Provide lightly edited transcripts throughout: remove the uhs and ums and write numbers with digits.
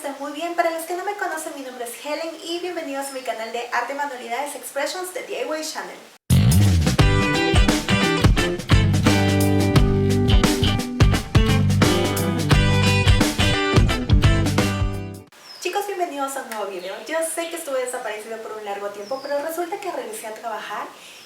estén muy bien. Para los que no me conocen, mi nombre es Helen y bienvenidos a mi canal de Arte y Manualidades Expressions de DIY Channel. Chicos, bienvenidos a un nuevo video. Yo sé que estuve desaparecido por un largo tiempo, pero resulta que regresé a trabajar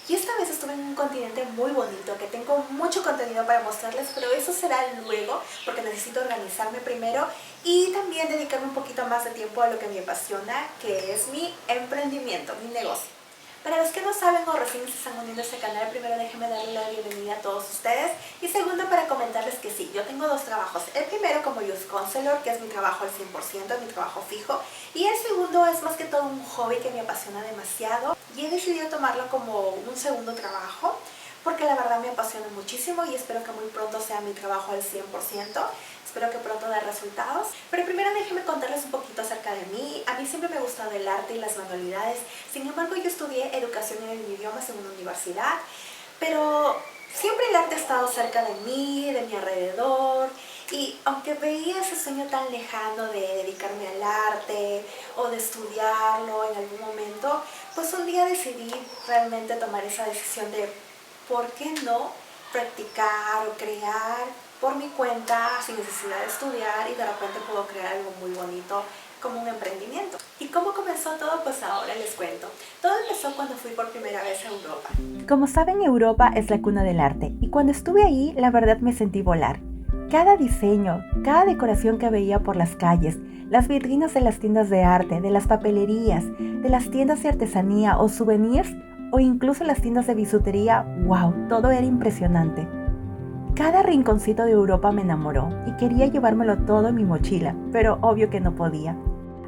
y esta vez estuve en un continente muy bonito que tengo mucho contenido para mostrarles, pero eso será luego porque necesito organizarme primero y también dedicarme un poquito más de tiempo a lo que me apasiona, que es mi emprendimiento, mi negocio. Para los que no saben o recién se están uniendo a este canal, primero déjenme darle la bienvenida a todos ustedes y segundo para comentarles que sí, yo tengo dos trabajos. El primero como Youth Counselor, que es mi trabajo al 100%, mi trabajo fijo, y el segundo es más que todo un hobby que me apasiona demasiado y he decidido tomarlo como un segundo trabajo porque la verdad me apasiona muchísimo y espero que muy pronto sea mi trabajo al 100%. Espero que pronto dé resultados. Pero primero déjenme contarles un poquito acerca de mí. A mí siempre me ha gustado el arte y las manualidades. Sin embargo, yo estudié educación en idiomas en una universidad. Pero siempre el arte ha estado cerca de mí, de mi alrededor. Y aunque veía ese sueño tan lejano de dedicarme al arte o de estudiarlo en algún momento, pues un día decidí realmente tomar esa decisión de ¿por qué no practicar o crear por mi cuenta sin necesidad de estudiar y de repente puedo crear algo muy bonito como un emprendimiento? ¿Y cómo comenzó todo? Pues ahora les cuento. Todo empezó cuando fui por primera vez a Europa. Como saben, Europa es la cuna del arte y cuando estuve ahí, la verdad me sentí volar. Cada diseño, cada decoración que veía por las calles, las vitrinas de las tiendas de arte, de las papelerías, de las tiendas de artesanía o souvenirs, o incluso las tiendas de bisutería, wow, todo era impresionante. Cada rinconcito de Europa me enamoró y quería llevármelo todo en mi mochila, pero obvio que no podía.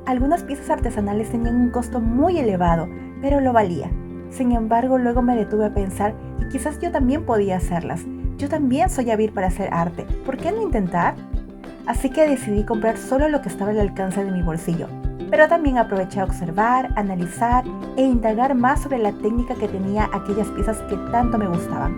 Algunas piezas artesanales tenían un costo muy elevado, pero lo valía. Sin embargo, luego me detuve a pensar que quizás yo también podía hacerlas. Yo también soy hábil para hacer arte, ¿por qué no intentar? Así que decidí comprar solo lo que estaba al alcance de mi bolsillo, pero también aproveché a observar, analizar e indagar más sobre la técnica que tenía aquellas piezas que tanto me gustaban.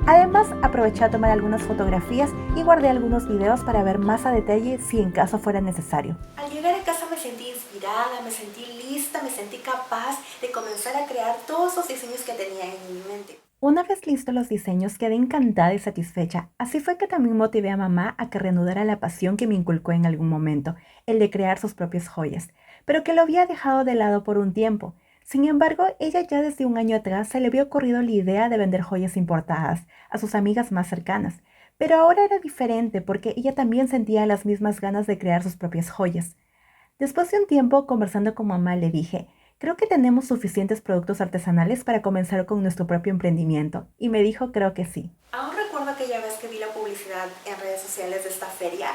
Además, aproveché a tomar algunas fotografías y guardé algunos videos para ver más a detalle si en caso fuera necesario. Al llegar a casa me sentí inspirada, me sentí lista, me sentí capaz de comenzar a crear todos los diseños que tenía en mi mente. Una vez listos los diseños, quedé encantada y satisfecha. Así fue que también motivé a mamá a que reanudara la pasión que me inculcó en algún momento, el de crear sus propias joyas, pero que lo había dejado de lado por un tiempo. Sin embargo, ella ya desde un año atrás se le había ocurrido la idea de vender joyas importadas a sus amigas más cercanas. Pero ahora era diferente porque ella también sentía las mismas ganas de crear sus propias joyas. Después de un tiempo conversando con mamá le dije, creo que tenemos suficientes productos artesanales para comenzar con nuestro propio emprendimiento. Y me dijo, creo que sí. Aún recuerdo aquella vez que vi la publicidad en redes sociales de esta feria.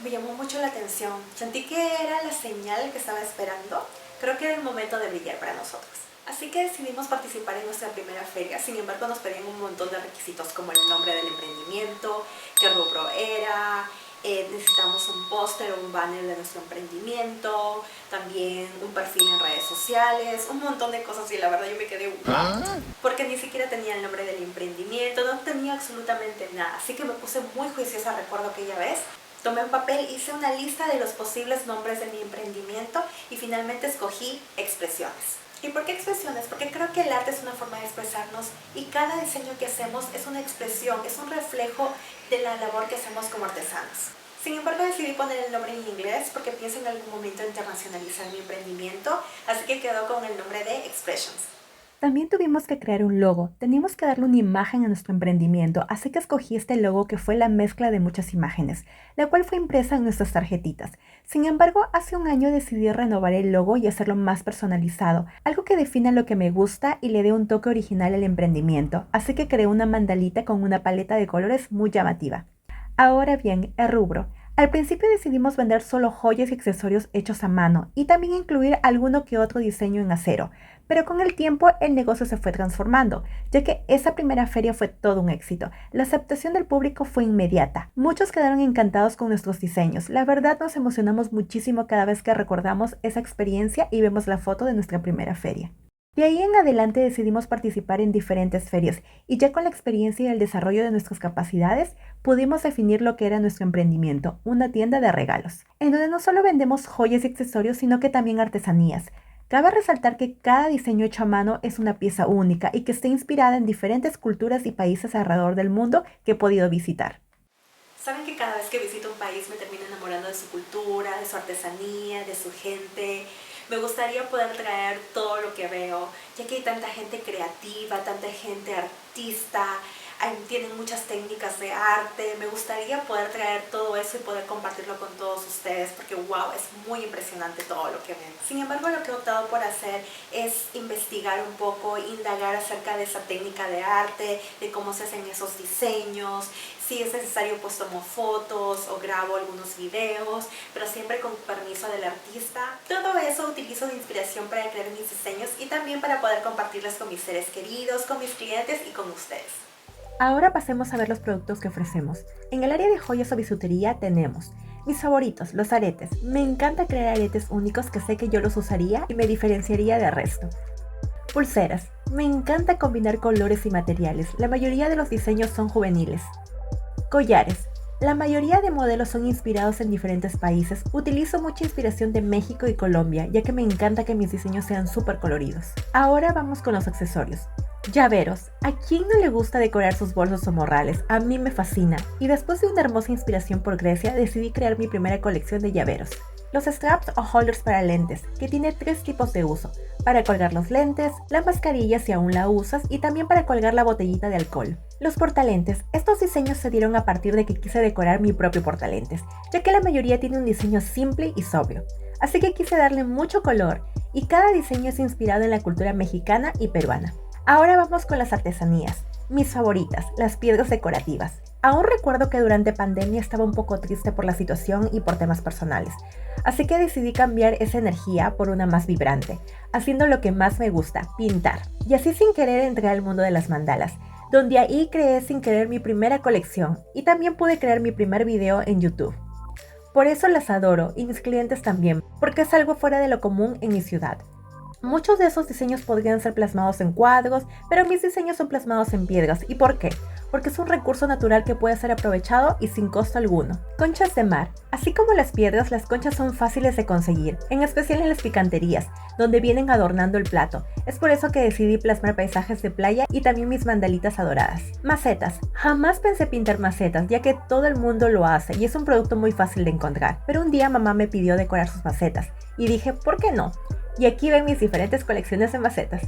Me llamó mucho la atención. Sentí que era la señal que estaba esperando. Creo que era el momento de brillar para nosotros. Así que decidimos participar en nuestra primera feria. Sin embargo, nos pedían un montón de requisitos como el nombre del emprendimiento, qué rubro era, necesitamos un póster o un banner de nuestro emprendimiento, también un perfil en redes sociales, un montón de cosas y la verdad yo me quedé porque ni siquiera tenía el nombre del emprendimiento, no tenía absolutamente nada. Así que me puse muy juiciosa, recuerdo aquella vez. Tomé un papel, hice una lista de los posibles nombres de mi emprendimiento y finalmente escogí Expresiones. ¿Y por qué expresiones? Porque creo que el arte es una forma de expresarnos y cada diseño que hacemos es una expresión, es un reflejo de la labor que hacemos como artesanos. Sin embargo, decidí poner el nombre en inglés porque pienso en algún momento internacionalizar mi emprendimiento, así que quedó con el nombre de Expressions. También tuvimos que crear un logo, teníamos que darle una imagen a nuestro emprendimiento, así que escogí este logo que fue la mezcla de muchas imágenes, la cual fue impresa en nuestras tarjetitas. Sin embargo, hace un año decidí renovar el logo y hacerlo más personalizado, algo que defina lo que me gusta y le dé un toque original al emprendimiento, así que creé una mandalita con una paleta de colores muy llamativa. Ahora bien, el rubro. Al principio decidimos vender solo joyas y accesorios hechos a mano y también incluir alguno que otro diseño en acero, pero con el tiempo el negocio se fue transformando, ya que esa primera feria fue todo un éxito. La aceptación del público fue inmediata. Muchos quedaron encantados con nuestros diseños. La verdad nos emocionamos muchísimo cada vez que recordamos esa experiencia y vemos la foto de nuestra primera feria. De ahí en adelante decidimos participar en diferentes ferias y ya con la experiencia y el desarrollo de nuestras capacidades pudimos definir lo que era nuestro emprendimiento, una tienda de regalos, en donde no solo vendemos joyas y accesorios, sino que también artesanías. Cabe resaltar que cada diseño hecho a mano es una pieza única y que está inspirada en diferentes culturas y países alrededor del mundo que he podido visitar. Saben que cada vez que visito un país me termino enamorando de su cultura, de su artesanía, de su gente. Me gustaría poder traer todo lo que veo, ya que hay tanta gente creativa, tanta gente artista, tienen muchas técnicas de arte. Me gustaría poder traer todo eso y poder compartirlo con todos ustedes, porque wow, es muy impresionante todo lo que ven. Sin embargo, lo que he optado por hacer es investigar un poco, indagar acerca de esa técnica de arte, de cómo se hacen esos diseños. Si es necesario, pues tomo fotos o grabo algunos videos, pero siempre con permiso del artista. Todo eso utilizo de inspiración para crear mis diseños y también para poder compartirlos con mis seres queridos, con mis clientes y con ustedes. Ahora pasemos a ver los productos que ofrecemos. En el área de joyas o bisutería tenemos mis favoritos, los aretes. Me encanta crear aretes únicos que sé que yo los usaría y me diferenciaría del resto. Pulseras. Me encanta combinar colores y materiales. La mayoría de los diseños son juveniles. Collares. La mayoría de modelos son inspirados en diferentes países. Utilizo mucha inspiración de México y Colombia, ya que me encanta que mis diseños sean súper coloridos. Ahora vamos con los accesorios. Llaveros. ¿A quién no le gusta decorar sus bolsos o morrales? A mí me fascina. Y después de una hermosa inspiración por Grecia, decidí crear mi primera colección de llaveros. Los straps o holders para lentes, que tiene 3 tipos de uso. Para colgar los lentes, la mascarilla si aún la usas y también para colgar la botellita de alcohol. Los portalentes. Estos diseños se dieron a partir de que quise decorar mi propio portalentes, ya que la mayoría tiene un diseño simple y sobrio. Así que quise darle mucho color y cada diseño es inspirado en la cultura mexicana y peruana. Ahora vamos con las artesanías. Mis favoritas, las piedras decorativas. Aún recuerdo que durante pandemia estaba un poco triste por la situación y por temas personales, así que decidí cambiar esa energía por una más vibrante, haciendo lo que más me gusta, pintar. Y así sin querer entré al mundo de las mandalas, donde ahí creé sin querer mi primera colección y también pude crear mi primer video en YouTube. Por eso las adoro y mis clientes también, porque es algo fuera de lo común en mi ciudad. Muchos de esos diseños podrían ser plasmados en cuadros, pero mis diseños son plasmados en piedras. ¿Y por qué? Porque es un recurso natural que puede ser aprovechado y sin costo alguno. Conchas de mar. Así como las piedras, las conchas son fáciles de conseguir, en especial en las picanterías, donde vienen adornando el plato. Es por eso que decidí plasmar paisajes de playa y también mis mandalitas adoradas. Macetas. Jamás pensé pintar macetas, ya que todo el mundo lo hace y es un producto muy fácil de encontrar. Pero un día mamá me pidió decorar sus macetas y dije, ¿por qué no? Y aquí ven mis diferentes colecciones de macetas.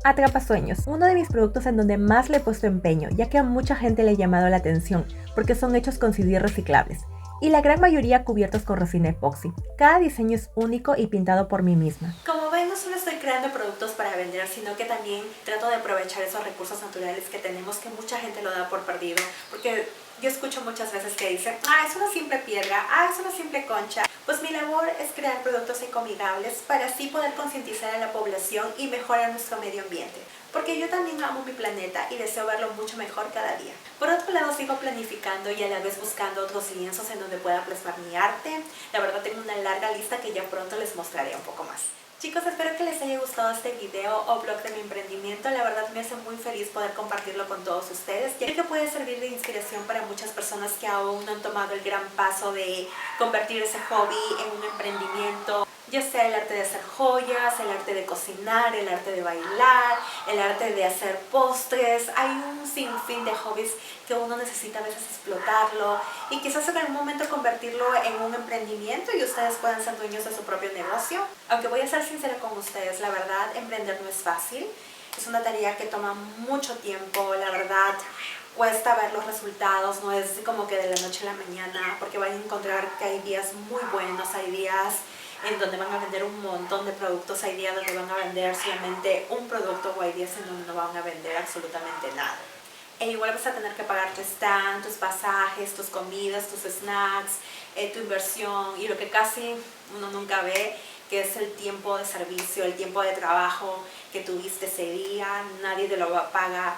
Atrapasueños, uno de mis productos en donde más le he puesto empeño, ya que a mucha gente le ha llamado la atención, porque son hechos con CD reciclables, y la gran mayoría cubiertos con resina epoxi. Cada diseño es único y pintado por mí misma. Como ven, no solo estoy creando productos para vender, sino que también trato de aprovechar esos recursos naturales que tenemos, que mucha gente lo da por perdido, porque yo escucho muchas veces que dicen, es una simple piedra, es una simple concha. Pues mi labor es crear productos ecoamigables para así poder concientizar a la población y mejorar nuestro medio ambiente. Porque yo también amo mi planeta y deseo verlo mucho mejor cada día. Por otro lado, sigo planificando y a la vez buscando otros lienzos en donde pueda plasmar mi arte. La verdad, tengo una larga lista que ya pronto les mostraré un poco más. Chicos, espero que les haya gustado este video o blog de mi emprendimiento. La verdad me hace muy feliz poder compartirlo con todos ustedes, ya que puede servir de inspiración para muchas personas que aún no han tomado el gran paso de convertir ese hobby en un emprendimiento. Ya sea el arte de hacer joyas, el arte de cocinar, el arte de bailar, el arte de hacer postres. Hay un sinfín de hobbies que uno necesita a veces explotarlo y quizás en algún momento convertirlo en un emprendimiento y ustedes puedan ser dueños de su propio negocio. Aunque voy a ser sincera con ustedes, la verdad, emprender no es fácil. Es una tarea que toma mucho tiempo, la verdad. Cuesta ver los resultados, no es como que de la noche a la mañana, porque van a encontrar que hay días muy buenos, hay días en donde van a vender un montón de productos, hay días donde van a vender solamente un producto o hay días en donde no van a vender absolutamente nada. E igual vas a tener que pagar tu stand, tus pasajes, tus comidas, tus snacks, tu inversión y lo que casi uno nunca ve, que es el tiempo de servicio, el tiempo de trabajo que tuviste ese día, nadie te lo paga.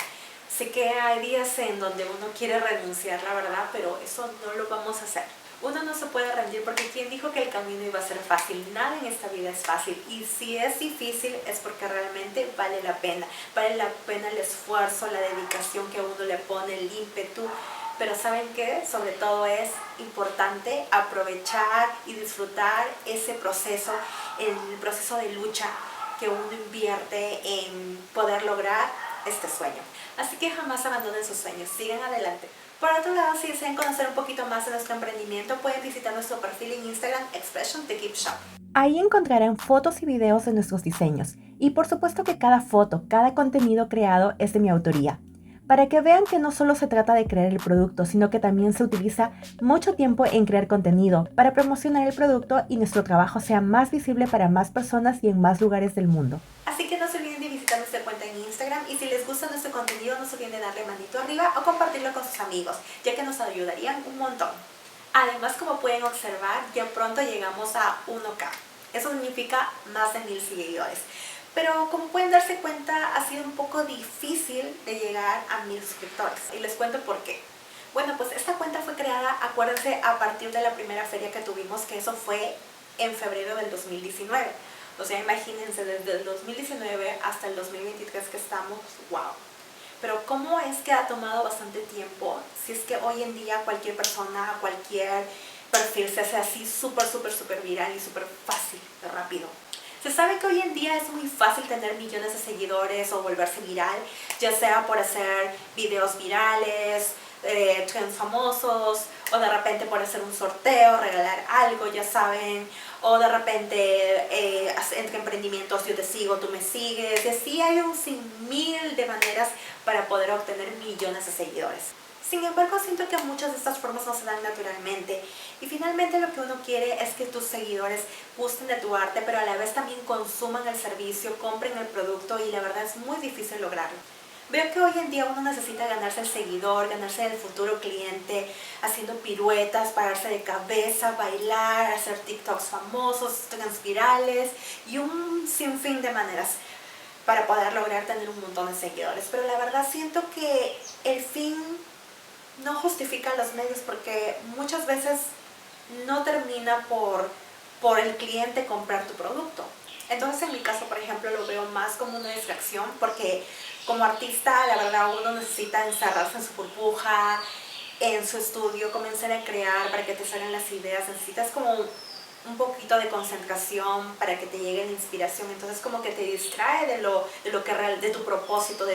Sé que hay días en donde uno quiere renunciar, la verdad, pero eso no lo vamos a hacer. Uno no se puede rendir porque ¿quién dijo que el camino iba a ser fácil? Nada en esta vida es fácil, y si es difícil es porque realmente vale la pena el esfuerzo, la dedicación que uno le pone, el ímpetu. Pero ¿saben qué? Sobre todo es importante aprovechar y disfrutar ese proceso, el proceso de lucha que uno invierte en poder lograr este sueño. Así que jamás abandonen sus sueños, sigan adelante. Por otro lado, si desean conocer un poquito más de nuestro emprendimiento, pueden visitar nuestro perfil en Instagram, Expression The Gift Shop. Ahí encontrarán fotos y videos de nuestros diseños. Y por supuesto que cada foto, cada contenido creado es de mi autoría. Para que vean que no solo se trata de crear el producto, sino que también se utiliza mucho tiempo en crear contenido para promocionar el producto y nuestro trabajo sea más visible para más personas y en más lugares del mundo. Así que no se olviden de visitar nuestra cuenta en Instagram, y si les gusta nuestro contenido no se olviden de darle manito arriba o compartirlo con sus amigos, ya que nos ayudarían un montón. Además, como pueden observar, ya pronto llegamos a 1K. Eso significa más de 1000 seguidores. Pero como pueden darse cuenta, ha sido un poco difícil de llegar a 1000 suscriptores. Y les cuento por qué. Bueno, pues esta cuenta fue creada, acuérdense, a partir de la primera feria que tuvimos, que eso fue en febrero del 2019. O sea, imagínense, desde el 2019 hasta el 2023 que estamos, wow. Pero ¿cómo es que ha tomado bastante tiempo? Si es que hoy en día cualquier persona, cualquier perfil se hace así súper viral y súper fácil, rápido. Se sabe que hoy en día es muy fácil tener millones de seguidores o volverse viral, ya sea por hacer videos virales, trends famosos, o de repente por hacer un sorteo, regalar algo, ya saben, o de repente entre emprendimientos yo te sigo, tú me sigues, y así hay un sinmil de maneras para poder obtener millones de seguidores. Sin embargo, siento que muchas de estas formas no se dan naturalmente, y finalmente lo que uno quiere es que tus seguidores gusten de tu arte, pero a la vez también consuman el servicio, compren el producto, y la verdad es muy difícil lograrlo. Veo que hoy en día uno necesita ganarse el seguidor, ganarse el futuro cliente, haciendo piruetas, pararse de cabeza, bailar, hacer TikToks famosos, trends virales y un sinfín de maneras para poder lograr tener un montón de seguidores. Pero la verdad siento que el fin no justifica los medios, porque muchas veces no termina por el cliente comprar tu producto. Entonces en mi caso, por ejemplo, lo veo más como una distracción, porque como artista, la verdad, uno necesita encerrarse en su burbuja, en su estudio, comenzar a crear para que te salgan las ideas. Necesitas como un poquito de concentración para que te llegue la inspiración. Entonces como que te distrae de tu propósito,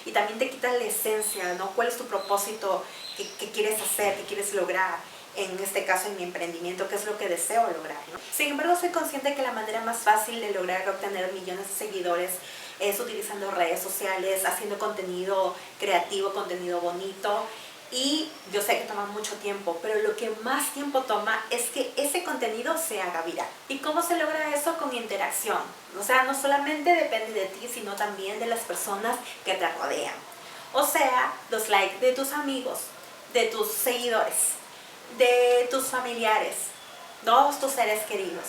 y también te quita la esencia, ¿no? ¿Cuál es tu propósito? ¿Qué quieres hacer? ¿Qué quieres lograr? En este caso, en mi emprendimiento, ¿qué es lo que deseo lograr, ¿no? Sin embargo, soy consciente que la manera más fácil de lograr obtener millones de seguidores es utilizando redes sociales, haciendo contenido creativo, contenido bonito. Y yo sé que toma mucho tiempo, pero lo que más tiempo toma es que ese contenido se haga viral. ¿Y cómo se logra eso? Con interacción. O sea, no solamente depende de ti, sino también de las personas que te rodean. O sea, los likes de tus amigos, de tus seguidores, de tus familiares, todos tus seres queridos,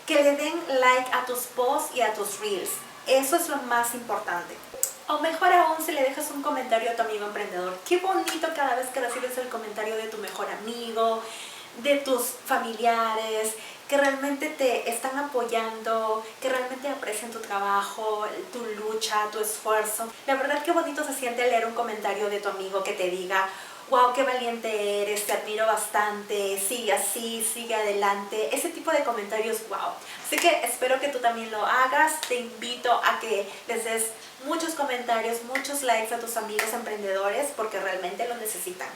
que le den like a tus posts y a tus reels. Eso es lo más importante. O mejor aún, si le dejas un comentario a tu amigo emprendedor. Qué bonito cada vez que recibes el comentario de tu mejor amigo, de tus familiares, que realmente te están apoyando, que realmente aprecian tu trabajo, tu lucha, tu esfuerzo. La verdad, qué bonito se siente leer un comentario de tu amigo que te diga: wow, qué valiente eres, te admiro bastante, sigue así, sigue adelante. Ese tipo de comentarios, wow. Así que espero que tú también lo hagas. Te invito a que les des muchos comentarios, muchos likes a tus amigos emprendedores, porque realmente lo necesitan.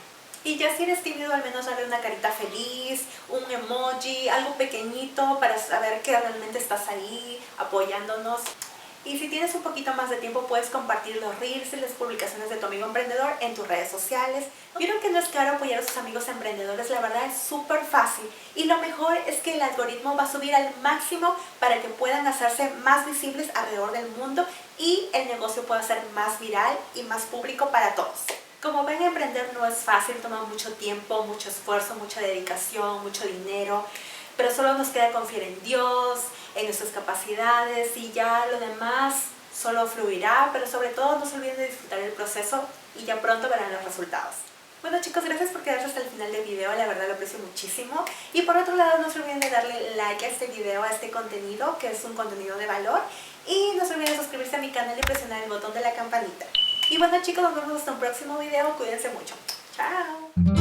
Y ya si eres tímido, al menos darle una carita feliz, un emoji, algo pequeñito para saber que realmente estás ahí apoyándonos. Y si tienes un poquito más de tiempo, puedes compartir los reels y las publicaciones de tu amigo emprendedor en tus redes sociales. Vieron que no es caro apoyar a sus amigos emprendedores, la verdad es súper fácil. Y lo mejor es que el algoritmo va a subir al máximo para que puedan hacerse más visibles alrededor del mundo y el negocio pueda ser más viral y más público para todos. Como ven, emprender no es fácil, toma mucho tiempo, mucho esfuerzo, mucha dedicación, mucho dinero. Pero solo nos queda confiar en Dios, en nuestras capacidades, y ya lo demás solo fluirá. Pero sobre todo no se olviden de disfrutar el proceso y ya pronto verán los resultados. Bueno chicos, gracias por quedarse hasta el final del video, la verdad lo aprecio muchísimo. Y por otro lado, no se olviden de darle like a este video, a este contenido, que es un contenido de valor. Y no se olviden de suscribirse a mi canal y presionar el botón de la campanita. Y bueno chicos, nos vemos hasta un próximo video, cuídense mucho. Chao.